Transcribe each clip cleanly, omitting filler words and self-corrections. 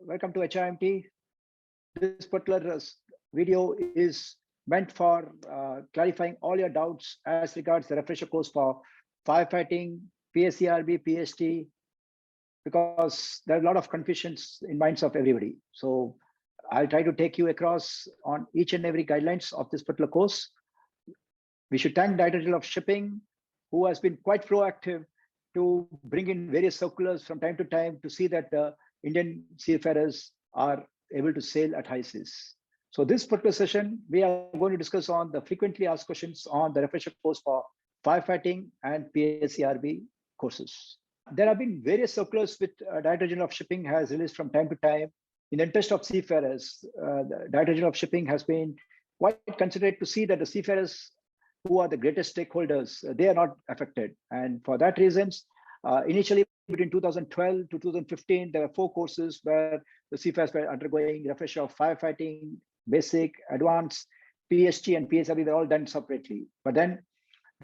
welcome to HIMT. This particular video is meant for clarifying all your doubts as regards the refresher course for firefighting, PSERB, PST, because there are a lot of confusions in minds of everybody. So I'll try to take you across on each and every guidelines of this particular course. We should thank Director General of Shipping, who has been quite proactive to bring in various circulars from time to time to see that the Indian seafarers are able to sail at high seas. So this particular session, we are going to discuss on the frequently asked questions on the refresher course for firefighting and PSERB courses. There have been various circulars which Director General of Shipping has released from time to time. In the interest of seafarers, the Director General of Shipping has been quite considerate to see that the seafarers who are the greatest stakeholders, they are not affected. And for that reasons, initially between 2012 to 2015, there were 4 courses where the seafarers were undergoing refresher of firefighting, basic, advanced, PST and PSRB, they're all done separately. But then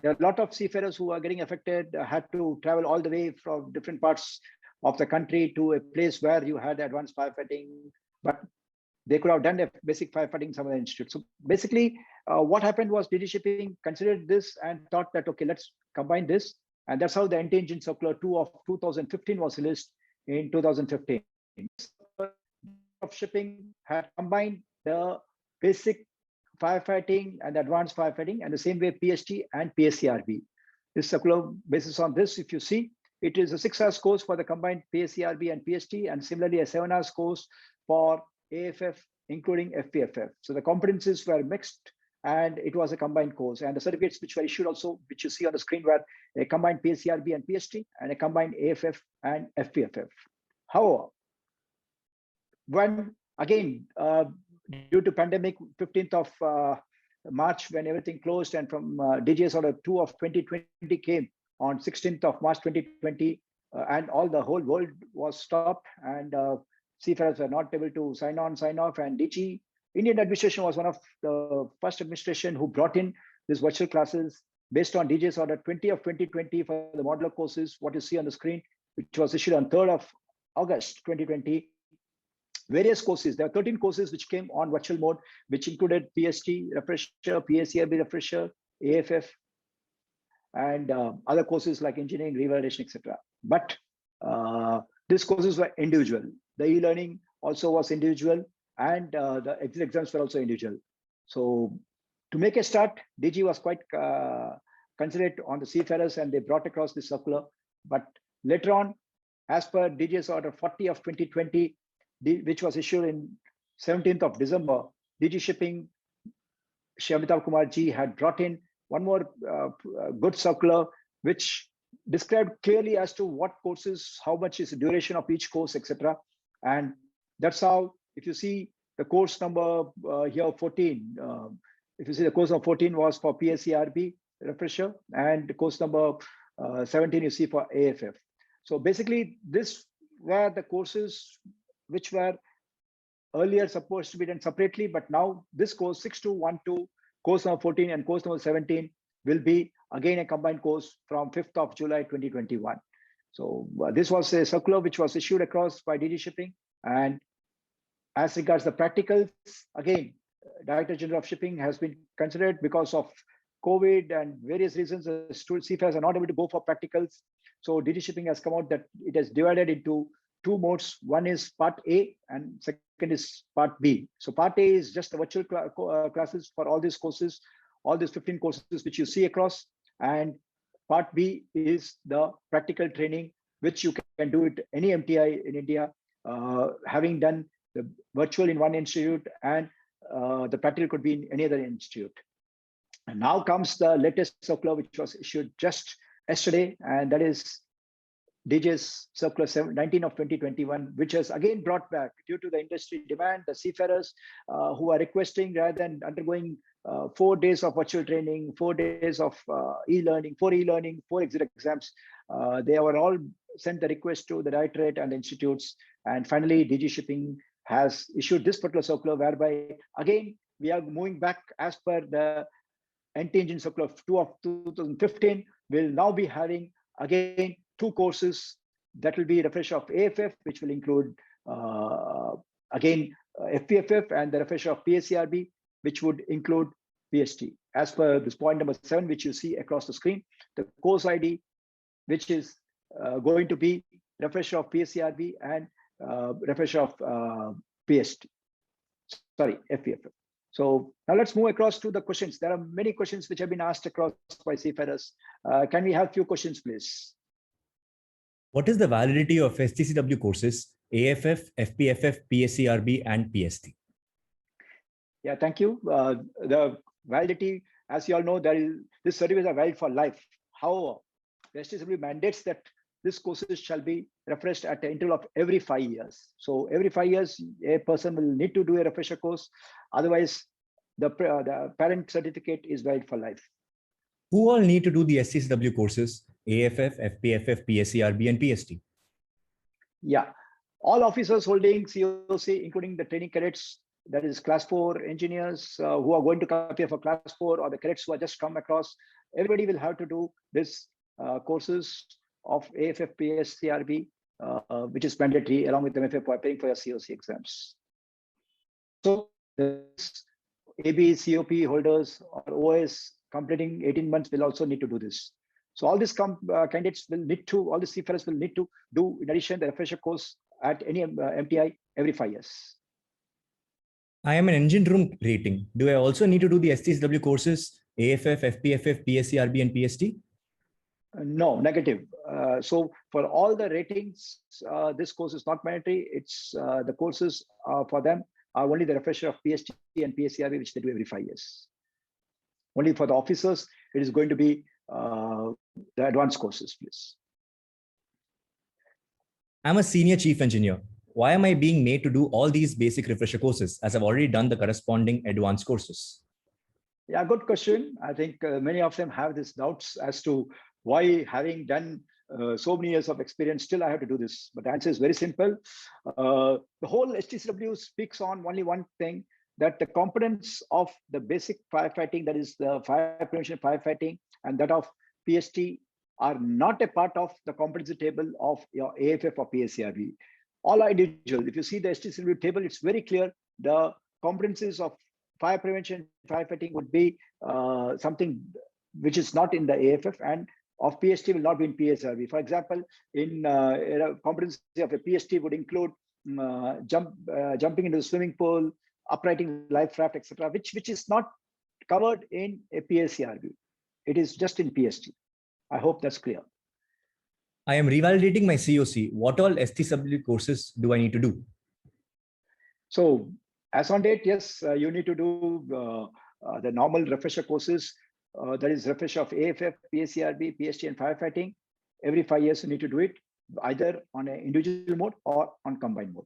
there are a lot of seafarers who are getting affected, had to travel all the way from different parts of the country to a place where you had advanced firefighting, but they could have done a basic firefighting in some other institute. So basically, what happened was DG Shipping considered this and thought that, okay, let's combine this. And that's how the Anti-Engine Circular 2 of 2015 was released in 2015. Of Shipping had combined the basic firefighting and advanced firefighting, and the same way PST and PSERB. This circular basis on this, if you see, it is a 6-hour course for the combined PSERB and PST, and similarly a 7-hour course for AFF, including FPFF. So the competencies were mixed and it was a combined course. And the certificates which were issued also, which you see on the screen, were a combined PSERB and PST and a combined AFF and FPFF. However, when again, due to pandemic, 15th of March, when everything closed, and from DGS Order 2 of 2020 came on 16th of March 2020, and all the whole world was stopped, and seafarers were not able to sign on, sign off, and DG Indian administration was one of the first administration who brought in these virtual classes based on DGS Order 20 of 2020 for the modular courses, what you see on the screen, which was issued on 3rd of August 2020. Various courses, there are 13 courses which came on virtual mode, which included PST refresher, PSERB refresher, AFF, and other courses like engineering, revalidation, etc. But these courses were individual. The e-learning also was individual, and the exit exams were also individual. So to make a start, DG was quite considerate on the seafarers, and they brought across this circular. But later on, as per DGS Order 40 of 2020, which was issued in 17th of December, DG Shipping, Shri Amitabh Kumar Ji had brought in one more good circular, which described clearly as to what courses, how much is the duration of each course, etc. And that's how, if you see the course number here, 14, if you see the course number 14 was for PSERB refresher, and the course number 17 you see for AFF. So basically, this were the courses which were earlier supposed to be done separately, but now this course 6212, course number 14 and course number 17 will be again a combined course from 5th of July 2021. So this was a circular which was issued across by DG Shipping. And as regards the practicals, again, Director General of Shipping has been considered because of COVID and various reasons, seafarers are not able to go for practicals. So DG Shipping has come out that it has divided into 2 modes. One is part A and second is part B. So part A is just the virtual classes for all these courses, all these 15 courses which you see across. And part B is the practical training, which you can do it any MTI in India, having done the virtual in one institute, and the practical could be in any other institute. And now comes the latest circular, which was issued just yesterday, and that is DGS Circular 19 of 2021, which has again brought back, due to the industry demand, the seafarers who are requesting, rather than undergoing 4 days of virtual training, 4 days of e-learning, 4 exit exams, they were all sent the request to the Directorate and the institutes. And finally, DG Shipping has issued this particular circular, whereby again we are moving back as per the Anti-Engine Circular 2 of 2015. Will now be having again 2 courses that will be refresher of AFF, which will include again, FPFF and the refresher of PSCRB, which would include PST. As per this point number 7, which you see across the screen, the course ID, which is going to be refresher of PSCRB and refresher of PST. Sorry, FPFF. So now let's move across to the questions. There are many questions which have been asked across by seafarers. Can we have few questions, please? What is the validity of STCW courses, AFF, FPFF, PSCRB, and PST? Yeah, thank you. The validity, as you all know, this certificates are valid for life. However, the STCW mandates that this courses shall be refreshed at the interval of every 5 years. So every 5 years, a person will need to do a refresher course. Otherwise, the parent certificate is valid for life. Who all need to do the STCW courses, AFF, FPFF, PSCRB, and PST? Yeah, all officers holding COC, including the training cadets, that is class 4 engineers who are going to appear for class 4, or the cadets who are just come across, everybody will have to do this courses of AFF, PSCRB, which is mandatory along with MFA for paying for your COC exams. So this AB, COP holders or OS completing 18 months will also need to do this. So all these candidates will need to, all the seafarers will need to do, in addition, the refresher course at any MTI every 5 years. I am an engine room rating. Do I also need to do the STCW courses, AFF, FPFF, PSCRB, and PST? No, negative. So for all the ratings, this course is not mandatory. It's the courses for them are only the refresher of PST and PSCRB, which they do every 5 years. Only for the officers, it is going to be the advanced courses, please. I'm a senior chief engineer. Why am I being made to do all these basic refresher courses as I've already done the corresponding advanced courses? Yeah, good question. I think many of them have these doubts as to why, having done so many years of experience, still I have to do this. But the answer is very simple. The whole STCW speaks on only one thing, that the components of the basic firefighting, that is the fire prevention firefighting, and that of PST are not a part of the competency table of your AFF or PSCRB. All are individual. If you see the STCW table, it's very clear. The competencies of fire prevention, firefighting would be something which is not in the AFF, and of PST will not be in PSCRB. For example, in competency of a PST would include jumping into the swimming pool, uprighting life raft, etc., which is not covered in a PSCRB. It is just in PST. I hope that's clear. I am revalidating my COC. What all STCW courses do I need to do? So as on date, yes, you need to do the normal refresher courses. That is refresher of AFF, PSCRB, PST, and firefighting. Every 5 years, you need to do it either on an individual mode or on combined mode.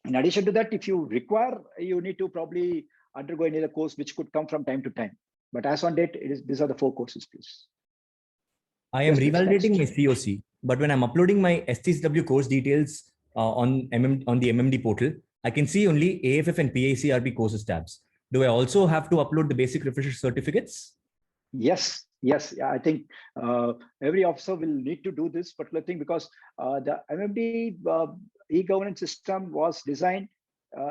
In addition to that, if you require, you need to probably undergo any other course which could come from time to time. But as on date, these are the 4 courses, please. I am revalidating my COC, but when I'm uploading my STCW course details on the MMD portal, I can see only AFF and PSCRB courses tabs. Do I also have to upload the basic refresher certificates? Yes. Yeah, I think every officer will need to do this particular thing, because the MMD e-governance system was designed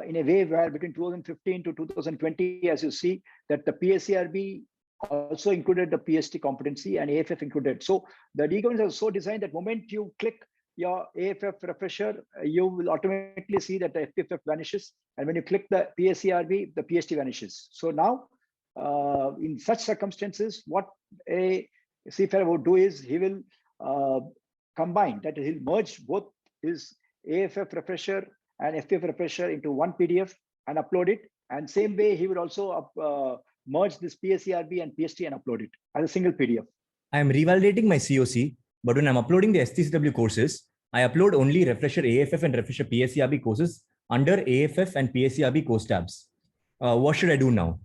in a way where between 2015 to 2020, as you see, that the PSCRB also included the PST competency and AFF included. So the e-governance is so designed that moment you click your AFF refresher, you will automatically see that the FPFF vanishes. And when you click the PSCRB, the PST vanishes. So now, in such circumstances, what a seafarer would do is he will combine, that he'll merge both his AFF refresher and FPFF refresher into one PDF and upload it. And same way, he would also merge this PSCRB and PST and upload it as a single PDF. I am revalidating my COC, but when I'm uploading the STCW courses, I upload only refresher AFF and refresher PSCRB courses under AFF and PSCRB course tabs. What should I do now?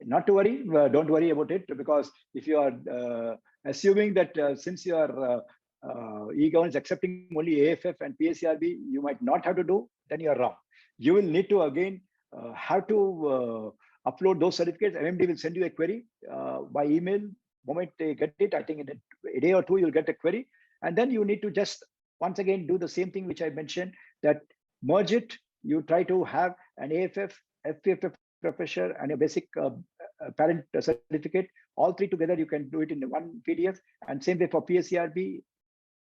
Not to worry, don't worry about it, because if you are assuming that since you are e-governance accepting only AFF and PSCRB, you might not have to do, then you are wrong. You will need to again have to upload those certificates. MMD will send you a query by email. Moment they get it, I think in a day or two, you'll get a query. And then you need to just once again do the same thing which I mentioned, that merge it. You try to have an AFF, FPFF refresher, and a basic parent certificate. All three together, you can do it in one PDF. And same way for PSERB,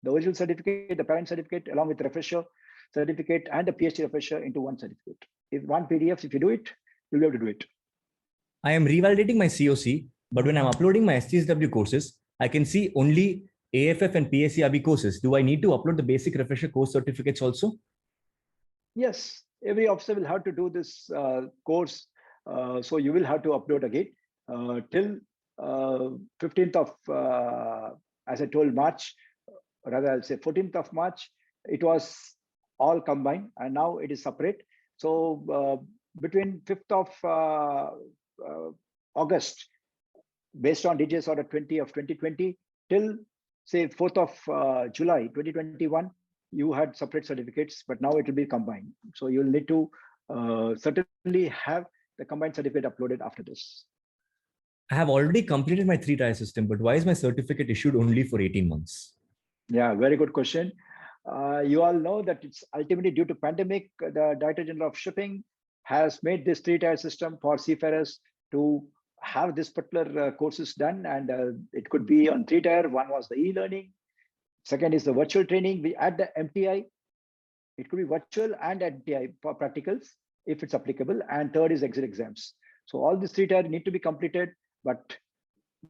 the original certificate, the parent certificate, along with the refresher certificate and the PhD refresher into one certificate. If one PDF, if you do it, you'll be able to do it. I am revalidating my COC, but when I'm uploading my STSW courses, I can see only AFF and PSERB courses. Do I need to upload the basic refresher course certificates also? Yes, every officer will have to do this course. So you will have to upload again till 15th of, as I told, March, rather I'll say 14th of March, it was all combined and now it is separate. So between 5th of August, based on DGS order 20 of 2020 till say 4th of July 2021, you had separate certificates, but now it will be combined. So you'll need to certainly have the combined certificate uploaded after this. I have already completed my 3-tier system, but why is my certificate issued only for 18 months? Yeah, very good question. You all know that it's ultimately due to pandemic. The Director General of Shipping has made this 3-tier system for seafarers to have this particular courses done, and it could be on 3-tier. One was the e-learning. Second is the virtual training. We add the MTI. It could be virtual and MTI for practicals if it's applicable. And third is exit exams. So all these 3-tier need to be completed, but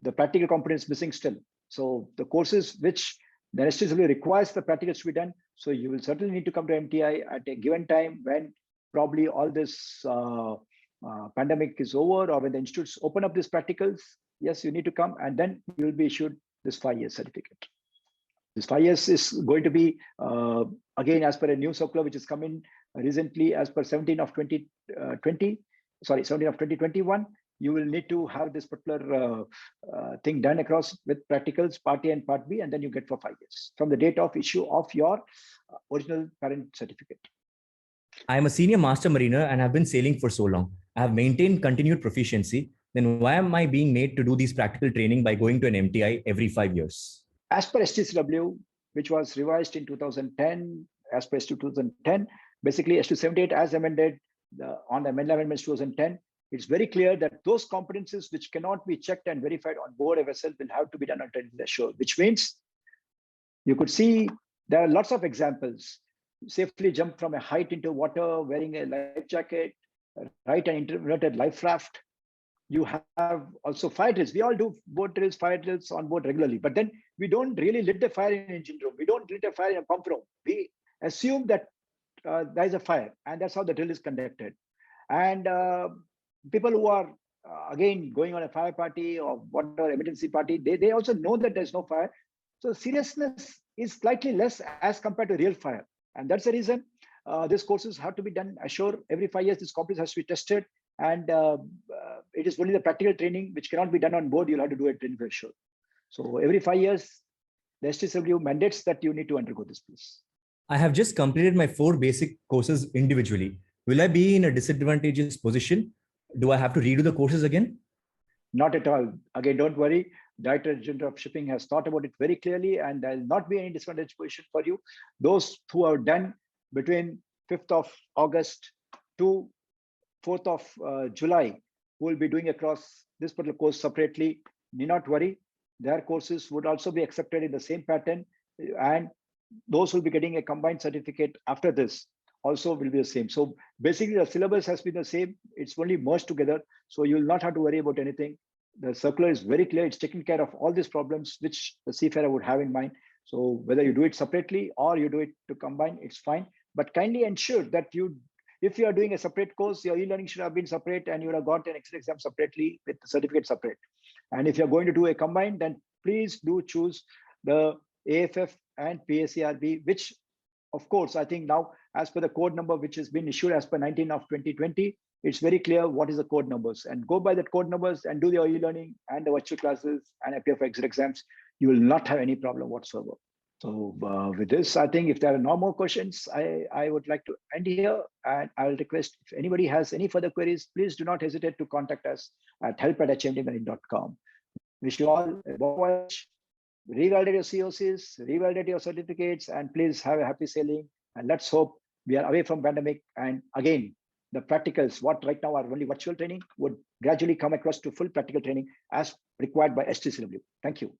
the practical component is missing still. So the courses which the STSW requires the practicals to be done. So you will certainly need to come to MTI at a given time when probably all this pandemic is over, or when the institutes open up these practicals. Yes, you need to come, and then you will be issued this 5-year certificate. This 5 years is going to be, again, as per a new circular, which is coming recently as per 17 of 2021, you will need to have this particular thing done across with practicals, part A and part B, and then you get for 5 years from the date of issue of your original parent certificate. I am a senior master mariner and have been sailing for so long. I have maintained continued proficiency. Then why am I being made to do these practical training by going to an MTI every 5 years? As per STSW, which was revised in 2010, as per ST 2010, basically ST 78 as amended on the amendments 2010, it's very clear that those competencies which cannot be checked and verified on board a vessel will have to be done until the shore, which means you could see there are lots of examples. Safely jump from a height into water, wearing a life jacket, right an inverted life raft. You have also fire drills. We all do boat drills, fire drills on board regularly, but then we don't really lit the fire in an engine room. We don't lit a fire in a pump room. We assume that there is a fire, and that's how the drill is conducted. And people who are, again, going on a fire party or whatever emergency party, they also know that there's no fire. So seriousness is slightly less as compared to real fire. And that's the reason these courses have to be done ashore every 5 years. This competence has to be tested. And it is only the practical training which cannot be done on board. You'll have to do it in ashore. So every 5 years, the STSW mandates that you need to undergo this piece. I have just completed my 4 basic courses individually. Will I be in a disadvantageous position? Do I have to redo the courses again? Not at all. Again, don't worry. Director General of Shipping has thought about it very clearly, and there will not be any disadvantage position for you. Those who are done between 5th of August to 4th of July, who will be doing across this particular course separately, need not worry. Their courses would also be accepted in the same pattern, and those who will be getting a combined certificate after this also will be the same. So basically the syllabus has been the same. It's only merged together. So you'll not have to worry about anything. The circular is very clear. It's taking care of all these problems which the seafarer would have in mind. So whether you do it separately or you do it to combine, it's fine. But kindly ensure that if you are doing a separate course, your e-learning should have been separate and you would have got an exit exam separately with the certificate separate. And if you're going to do a combined, then please do choose the AFF and PSERB, which of course, I think now as per the code number, which has been issued as per 19 of 2020, it's very clear what is the code numbers, and go by that code numbers and do the e-learning and the virtual classes and appear for exit exams. You will not have any problem whatsoever. So with this, I think if there are no more questions, I would like to end here, and I'll request if anybody has any further queries, please do not hesitate to contact us at help@hmdmarine.com. Wish you all a bon voyage. Revalidate your COCs, revalidate your certificates, and please have a happy sailing. And let's hope we are away from pandemic, and again, the practicals, what right now are only virtual training, would gradually come across to full practical training as required by STCW. Thank you.